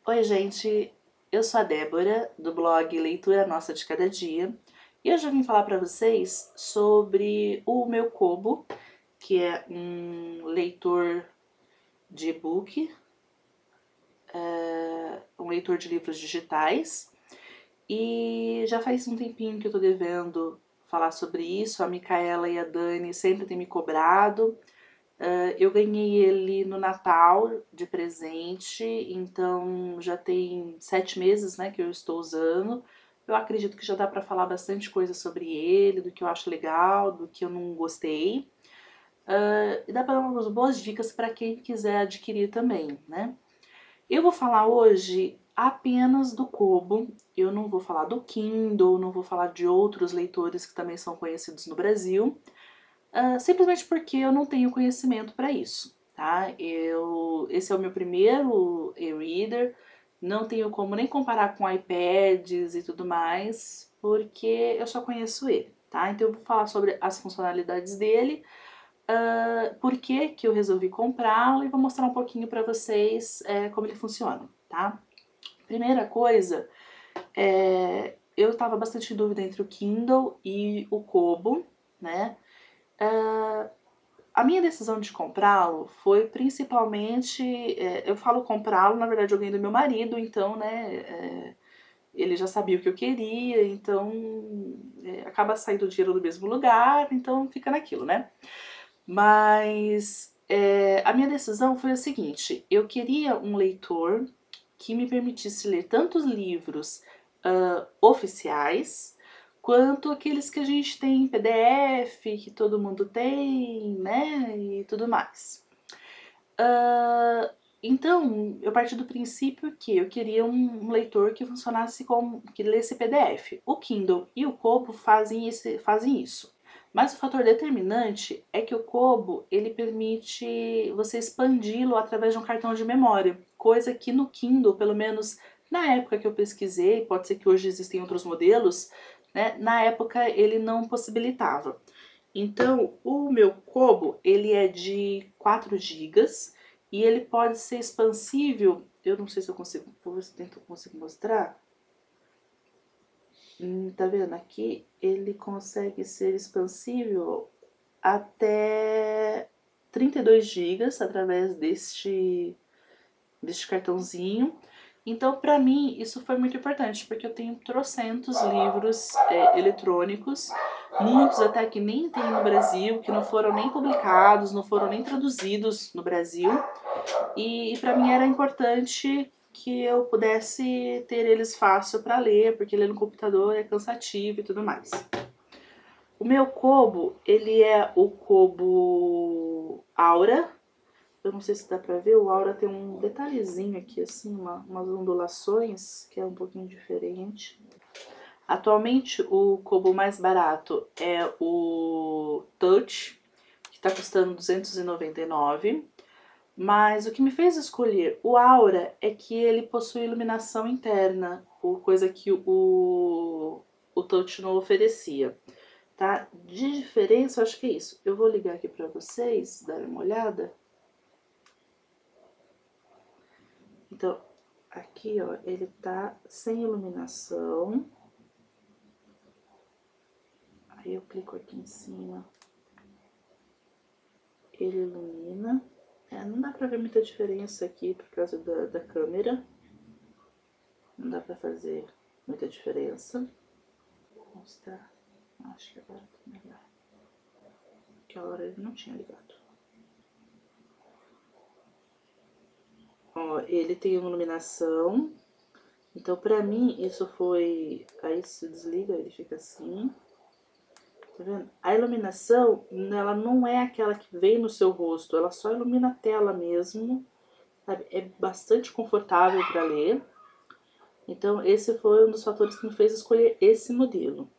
Oi gente, eu sou a Débora, do blog Leitura Nossa de Cada Dia, e hoje eu vim falar para vocês sobre o meu Kobo, que é um leitor de e-book, um leitor de livros digitais, e já faz um tempinho que eu tô devendo falar sobre isso. A Micaela e a Dani sempre têm me cobrado. Eu ganhei ele no Natal de presente, então já tem 7 meses, né, que eu estou usando. Eu acredito que já dá para falar bastante coisa sobre ele, do que eu acho legal, do que eu não gostei. E dá para dar umas boas dicas para quem quiser adquirir também, né? Eu vou falar hoje apenas do Kobo, eu não vou falar do Kindle, não vou falar de outros leitores que também são conhecidos no Brasil. Simplesmente porque eu não tenho conhecimento para isso, tá? Esse é o meu primeiro e-reader, não tenho como nem comparar com iPads e tudo mais, porque eu só conheço ele, tá? Então eu vou falar sobre as funcionalidades dele, por que que eu resolvi comprá-lo e vou mostrar um pouquinho para vocês como ele funciona, tá? Primeira coisa, eu estava bastante em dúvida entre o Kindle e o Kobo, né? A minha decisão de comprá-lo foi principalmente, eu falo comprá-lo, na verdade eu ganhei do meu marido, então, né, ele já sabia o que eu queria, então acaba saindo o dinheiro do mesmo lugar, então fica naquilo, né? Mas a minha decisão foi a seguinte: eu queria um leitor que me permitisse ler tantos livros oficiais quanto aqueles que a gente tem em PDF, que todo mundo tem, né, e tudo mais. Então, eu parti do princípio que eu queria um leitor que funcionasse como, que lesse PDF. O Kindle e o Kobo fazem isso. Mas o fator determinante é que o Kobo, ele permite você expandi-lo através de um cartão de memória, coisa que no Kindle, pelo menos na época que eu pesquisei, pode ser que hoje existem outros modelos, né, na época ele não possibilitava. Então, o meu Kobo, ele é de 4 gigas e ele pode ser expansível. Eu não sei se eu consigo, vou ver se eu consigo mostrar. Tá vendo aqui? Ele consegue ser expansível até 32 gigas através deste cartãozinho. Então, para mim, isso foi muito importante, porque eu tenho trocentos livros eletrônicos, muitos até que nem tem no Brasil, que não foram nem publicados, não foram nem traduzidos no Brasil, e para mim era importante que eu pudesse ter eles fácil para ler, porque ler no computador é cansativo e tudo mais. O meu Kobo, ele é o Kobo Aura. Eu não sei se dá pra ver, o Aura tem um detalhezinho aqui, assim, umas ondulações, que é um pouquinho diferente. Atualmente, o Kobo mais barato é o Touch, que tá custando R$299. Mas o que me fez escolher o Aura é que ele possui iluminação interna, coisa que o Touch não oferecia. Tá? De diferença, eu acho que é isso. Eu vou ligar aqui pra vocês darem uma olhada. Então, aqui, ó, ele tá sem iluminação. Aí eu clico aqui em cima. Ele ilumina. Não dá pra ver muita diferença aqui por causa da câmera. Não dá pra fazer muita diferença. Vou mostrar. Acho que agora tá melhor. Que a hora ele não tinha ligado. Ó, ele tem uma iluminação. Então, pra mim, isso foi... Aí se desliga, ele fica assim. Tá vendo? A iluminação, ela não é aquela que vem no seu rosto, ela só ilumina a tela mesmo, sabe? É bastante confortável para ler. Então, esse foi um dos fatores que me fez escolher esse modelo.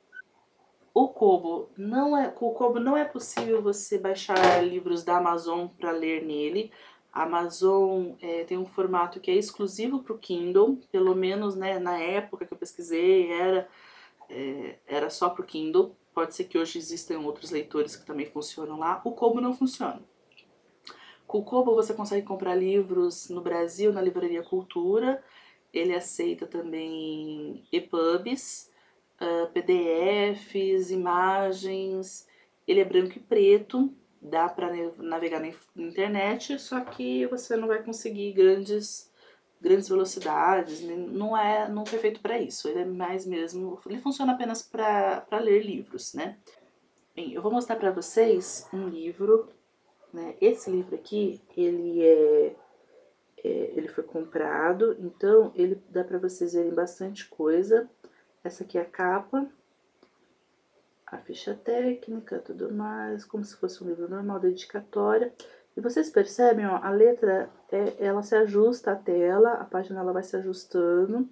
Com o Kobo não é possível você baixar livros da Amazon para ler nele. A Amazon tem um formato que é exclusivo para o Kindle, pelo menos, né, na época que eu pesquisei era só para o Kindle. Pode ser que hoje existam outros leitores que também funcionam lá. O Kobo não funciona. Com o Kobo você consegue comprar livros no Brasil, na Livraria Cultura, Ele aceita também EPUBs, PDFs, imagens. Ele é branco e preto, dá para navegar na internet, só que você não vai conseguir grandes velocidades, não foi feito para isso. Ele é mais mesmo, ele funciona apenas para ler livros, né? Bem, eu vou mostrar para vocês um livro, né? Esse livro aqui, ele foi comprado, então ele dá para vocês verem bastante coisa. Essa aqui é a capa, a ficha técnica, tudo mais, como se fosse um livro normal, dedicatória. E vocês percebem, ó, a letra, ela se ajusta à tela, a página ela vai se ajustando.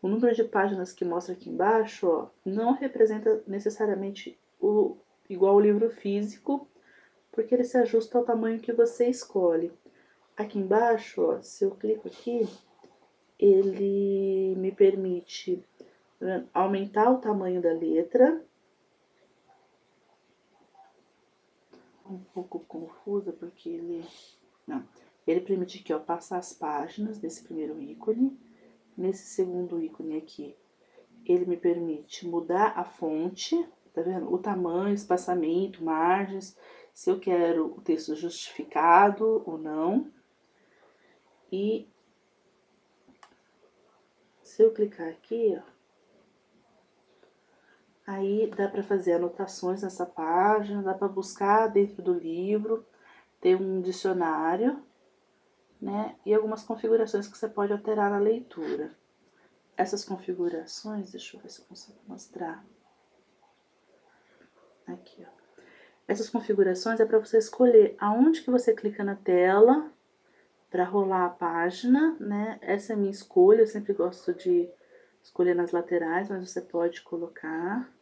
O número de páginas que mostra aqui embaixo, ó, não representa necessariamente igual o livro físico, porque ele se ajusta ao tamanho que você escolhe. Aqui embaixo, ó, se eu clico aqui, ele me permite aumentar o tamanho da letra. Um pouco confusa porque ele permite aqui, ó, passar as páginas desse primeiro ícone. Nesse segundo ícone aqui, ele me permite mudar a fonte, tá vendo? O tamanho, espaçamento, margens, se eu quero o texto justificado ou não. E se eu clicar aqui, ó, aí dá para fazer anotações nessa página, dá para buscar dentro do livro, tem um dicionário, né? E algumas configurações que você pode alterar na leitura. Essas configurações, deixa eu ver se eu consigo mostrar. Aqui, ó. Essas configurações é para você escolher aonde que você clica na tela para rolar a página, né? Essa é a minha escolha, eu sempre gosto de escolher nas laterais, mas você pode colocar,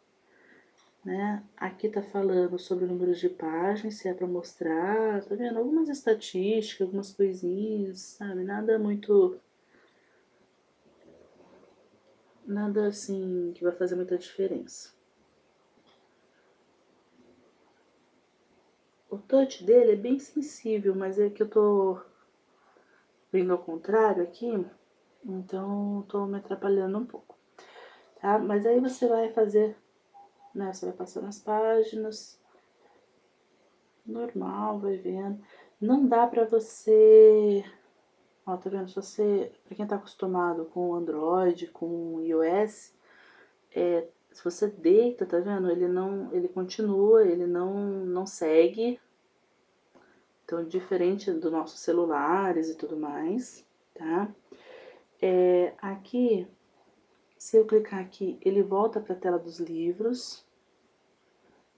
né? Aqui tá falando sobre o número de páginas, se é para mostrar, tá vendo? Algumas estatísticas, algumas coisinhas, sabe? Nada assim que vai fazer muita diferença. O touch dele é bem sensível, mas é que eu tô vendo ao contrário aqui, então tô me atrapalhando um pouco, tá? Mas aí você vai fazer, né? Você vai passando as páginas, normal, vai vendo. Não dá pra você, ó, tá vendo? Se você, pra quem tá acostumado com Android, com iOS, se você deita, tá vendo? Ele continua, ele não segue. Então, diferente dos nossos celulares e tudo mais, tá? Aqui, se eu clicar aqui, ele volta para a tela dos livros,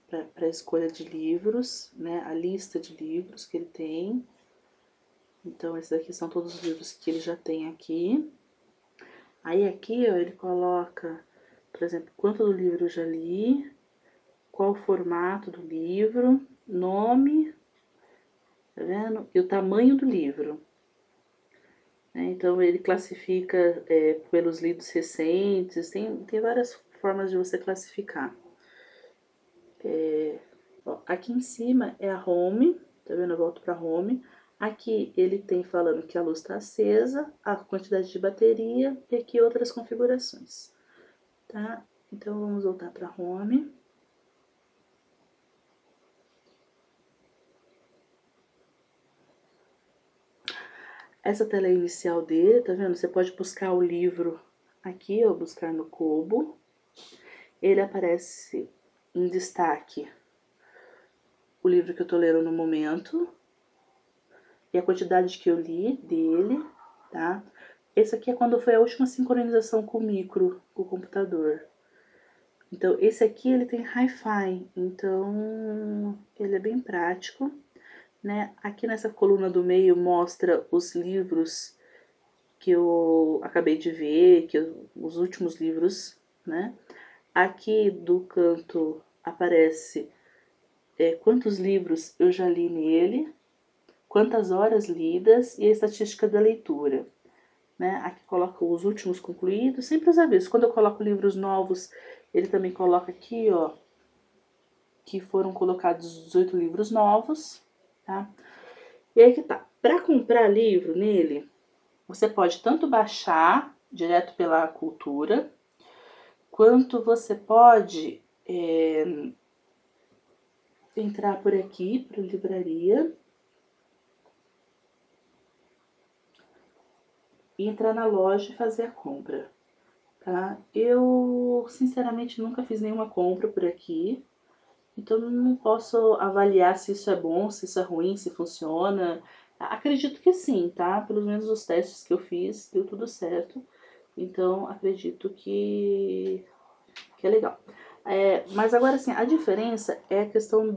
para a escolha de livros, né? A lista de livros que ele tem. Então, esses aqui são todos os livros que ele já tem aqui. Aí aqui, ó, ele coloca, por exemplo, quanto do livro eu já li, qual o formato do livro, nome, tá vendo? E o tamanho do livro. Então, ele classifica pelos lidos recentes, tem várias formas de você classificar. Aqui em cima é a home, tá vendo? Eu volto para home. Aqui ele tem falando que a luz está acesa, a quantidade de bateria e aqui outras configurações, tá? Então, vamos voltar para home. Essa tela é inicial dele, tá vendo? Você pode buscar o livro aqui, ó, buscar no Kobo. Ele aparece em destaque o livro que eu tô lendo no momento e a quantidade que eu li dele, tá? Esse aqui é quando foi a última sincronização com o micro, com o computador. Então, esse aqui ele tem Hi-Fi, então ele é bem prático, né? Aqui nessa coluna do meio mostra os livros que eu acabei de ver, os últimos livros, né? Aqui do canto aparece quantos livros eu já li nele, quantas horas lidas e a estatística da leitura. Né? Aqui coloca os últimos concluídos, sempre os avisos. Quando eu coloco livros novos, ele também coloca aqui, ó, que foram colocados 18 livros novos, tá? E aí que tá. Para comprar livro nele, você pode tanto baixar direto pela cultura, quanto você pode entrar por aqui, para a livraria, e entrar na loja e fazer a compra, tá? Eu, sinceramente, nunca fiz nenhuma compra por aqui, então não posso avaliar se isso é bom, se isso é ruim, se funciona. Acredito que sim, tá? Pelo menos os testes que eu fiz, deu tudo certo. Então, acredito que é legal. Mas agora, assim, a diferença é a questão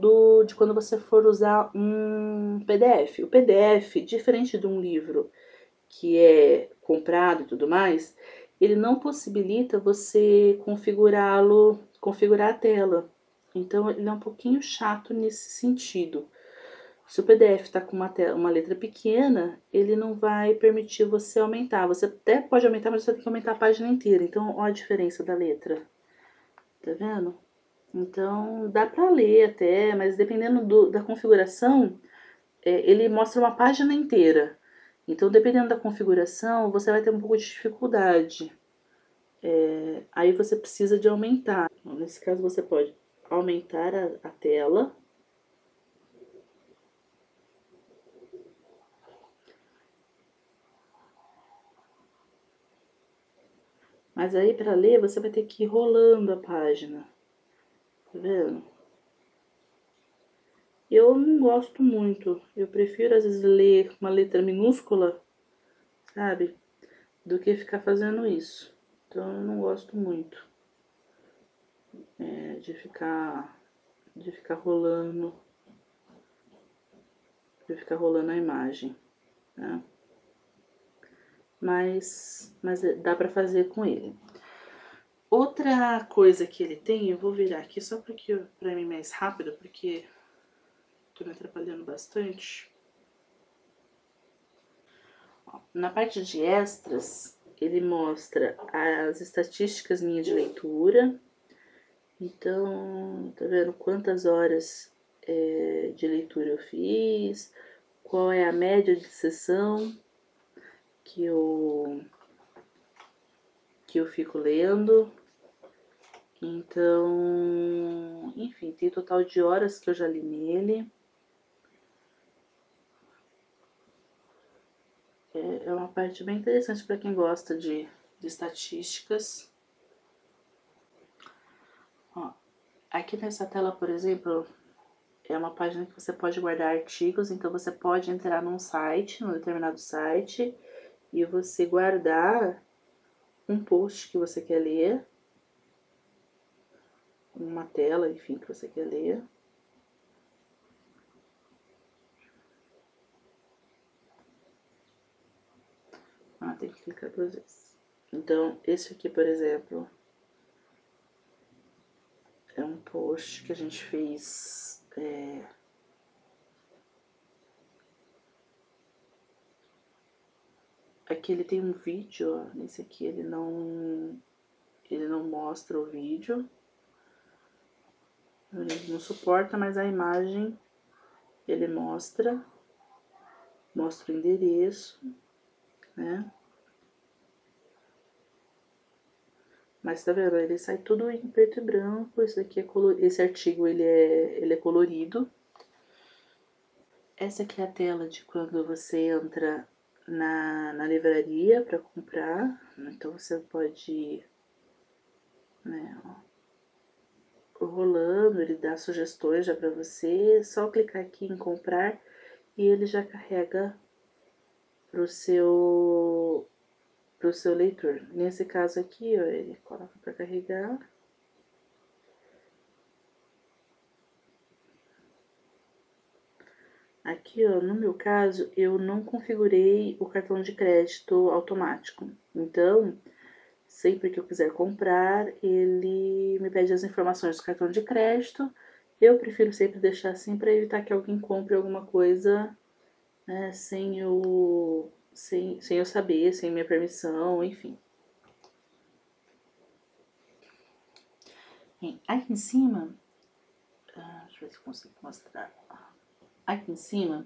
de quando você for usar um PDF. O PDF, diferente de um livro que é comprado e tudo mais, ele não possibilita você configurar a tela. Então, ele é um pouquinho chato nesse sentido. Se o PDF está com uma letra pequena, ele não vai permitir você aumentar. Você até pode aumentar, mas você tem que aumentar a página inteira. Então, olha a diferença da letra. Tá vendo? Então, dá para ler até, mas dependendo da configuração, ele mostra uma página inteira. Então, dependendo da configuração, você vai ter um pouco de dificuldade. Aí você precisa de aumentar. Nesse caso, você pode aumentar a tela. Mas aí, para ler, você vai ter que ir rolando a página. Tá vendo? Eu não gosto muito. Eu prefiro, às vezes, ler uma letra minúscula, sabe? Do que ficar fazendo isso. Então, eu não gosto muito de ficar rolando, a imagem, né? Mas dá pra fazer com ele. Outra coisa que ele tem, eu vou virar aqui só pra mim mais rápido, porque tô me atrapalhando bastante. Na parte de extras, ele mostra as estatísticas minhas de leitura. Então, tá vendo quantas horas de leitura eu fiz, qual é a média de sessão que eu fico lendo. Então, enfim, tem o total de horas que eu já li nele. É uma parte bem interessante para quem gosta de estatísticas. Ó, aqui nessa tela, por exemplo, é uma página que você pode guardar artigos, então você pode entrar num site, num determinado site, e você guardar um post que você quer ler, uma tela, enfim, que você quer ler. Tem que clicar duas vezes. Então, esse aqui, por exemplo, é um post que a gente fez. Aqui ele tem um vídeo, ó. Nesse aqui ele não mostra o vídeo. Ele não suporta, mas a imagem ele mostra o endereço, né? Mas tá vendo? Ele sai tudo em preto e branco. Esse aqui esse artigo ele é colorido. Essa aqui é a tela de quando você entra na livraria para comprar. Então você pode ir, né, rolando, ele dá sugestões já para você. Só clicar aqui em comprar e ele já carrega pro seu leitor. Nesse caso aqui, ó, ele coloca para carregar. Aqui, ó, no meu caso, eu não configurei o cartão de crédito automático. Então, sempre que eu quiser comprar, ele me pede as informações do cartão de crédito. Eu prefiro sempre deixar assim para evitar que alguém compre alguma coisa, né, sem eu saber, sem minha permissão, enfim. Aqui em cima, deixa eu ver se eu consigo mostrar. Aqui em cima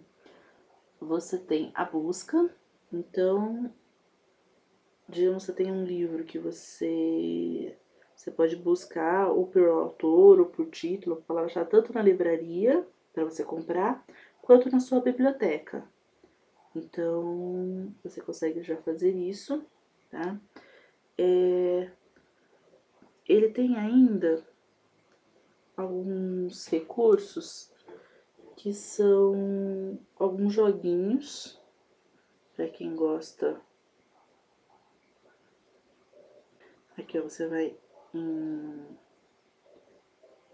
você tem a busca, então digamos, você tem um livro que você pode buscar ou por autor, ou por título, por palavra-chave, tanto na livraria, para você comprar, quanto na sua biblioteca. Então, você consegue já fazer isso, tá? Ele tem ainda alguns recursos que são alguns joguinhos, para quem gosta. Aqui, ó, você vai em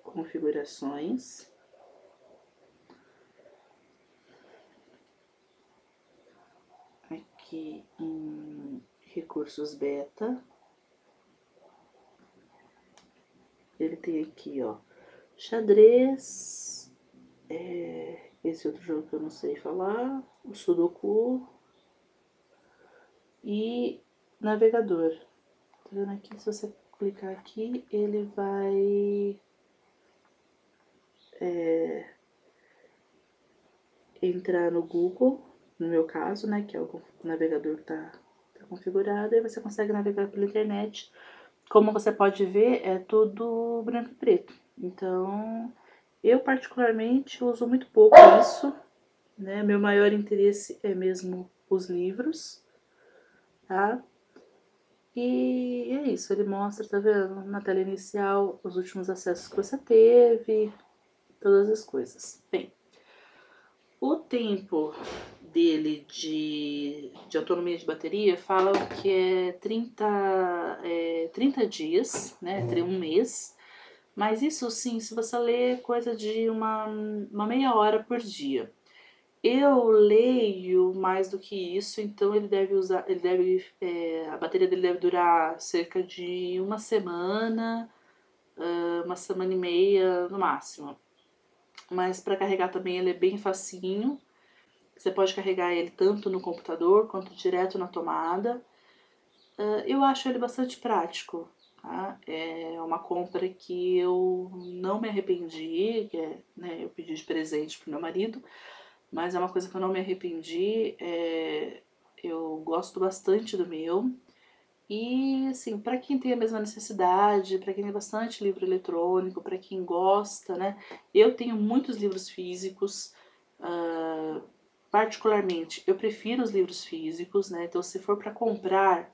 configurações. Aqui em recursos beta. Ele tem aqui, ó, xadrez, esse outro jogo que eu não sei falar, o Sudoku e navegador. Tá vendo aqui? Se você clicar aqui, ele vai entrar no Google, no meu caso, né, que é o navegador que tá configurado, e você consegue navegar pela internet. Como você pode ver, é tudo branco e preto. Então, eu particularmente uso muito pouco isso, né? Meu maior interesse é mesmo os livros, tá? E é isso, ele mostra, tá vendo? Na tela inicial, os últimos acessos que você teve, todas as coisas. Bem, o tempo dele de autonomia de bateria fala que é 30 dias, né? Um mês. Mas isso sim, se você lê coisa de uma meia hora por dia. Eu leio mais do que isso, então ele deve usar, a bateria dele deve durar cerca de uma semana e meia no máximo. Mas para carregar também ele é bem facinho. Você pode carregar ele tanto no computador quanto direto na tomada. Eu acho ele bastante prático. Tá? É uma compra que eu não me arrependi, né, eu pedi de presente pro meu marido, mas é uma coisa que eu não me arrependi. Eu gosto bastante do meu. E assim, para quem tem a mesma necessidade, para quem tem bastante livro eletrônico, para quem gosta, né? Eu tenho muitos livros físicos, particularmente eu prefiro os livros físicos, né? Então, se for para comprar,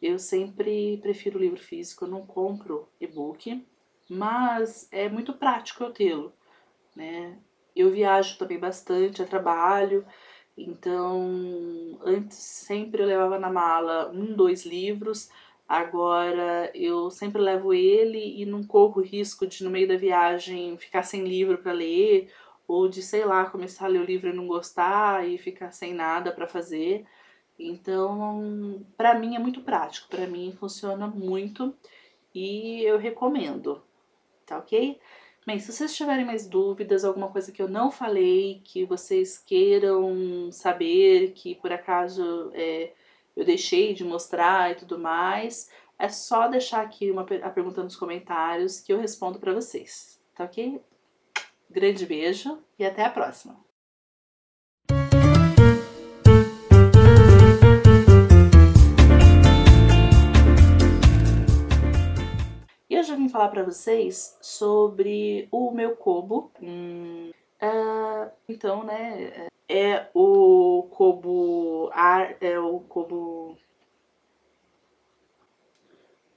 eu sempre prefiro o livro físico, eu não compro e-book, mas é muito prático eu tê-lo, né? Eu viajo também bastante a trabalho, então antes sempre eu levava na mala dois livros, agora eu sempre levo ele e não corro o risco de no meio da viagem ficar sem livro para ler, ou de, sei lá, começar a ler o livro e não gostar e ficar sem nada para fazer. Então, para mim é muito prático, para mim funciona muito e eu recomendo, tá ok? Bem, se vocês tiverem mais dúvidas, alguma coisa que eu não falei, que vocês queiram saber, que por acaso eu deixei de mostrar e tudo mais, é só deixar aqui a pergunta nos comentários que eu respondo para vocês, tá ok? Grande beijo e até a próxima! E eu já vim falar para vocês sobre o meu Kobo. Então, né, é o Kobo é o Kobo.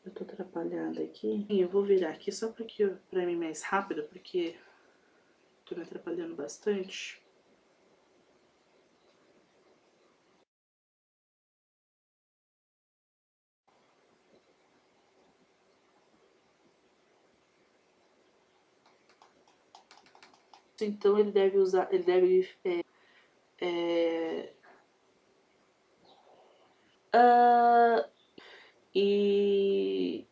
Eu tô atrapalhada aqui. Eu vou virar aqui só porque pra mim mais rápido, porque tô me atrapalhando bastante. Então ele deve usar, ele deve e